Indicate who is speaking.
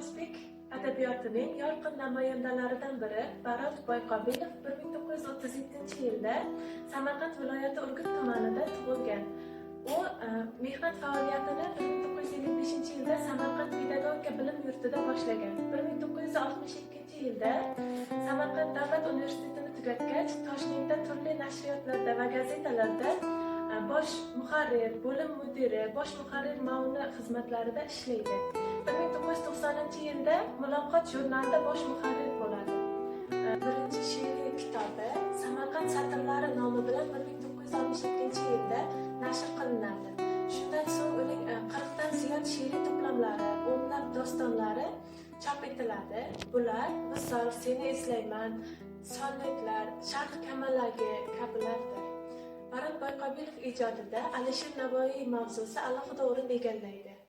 Speaker 1: o'zbek adabiyotining yorqin namoyandalaridan biri Barot Boyqobilov 1937-yilda Samarqand viloyati Urgut tumanida tug'ilgan. U mehnat faoliyatini 1955-yilda Samarqand pedagogika bilim yurtida boshlagan. 1962-yilda Samarqand davlat universitetini tugatgach, Toshkentda turli nashriyotlarda va gazetalarda bosh muharrir, bo'lim mudiri, bosh muharrir ma'uni xizmatlarida ishlaydi. 1990-yilda Muloqot jurnalida bosh muharrir bo'ladi. Birinchi she'riy kitobi Samarqand satrlari nomi bilan 1962-yilda nashr qilinadi. Shundan so'ng uning 40 dan ziyod she'riy to'plamlari, o'nlab dostonlari chop etiladi. Bular misol Seni eslayman, Sonetlar, Sharq kamalagi kabilardir. Barot Boyqobilov ijodida Alisher Navoiy mavzusi alohida o'rin egallaydi.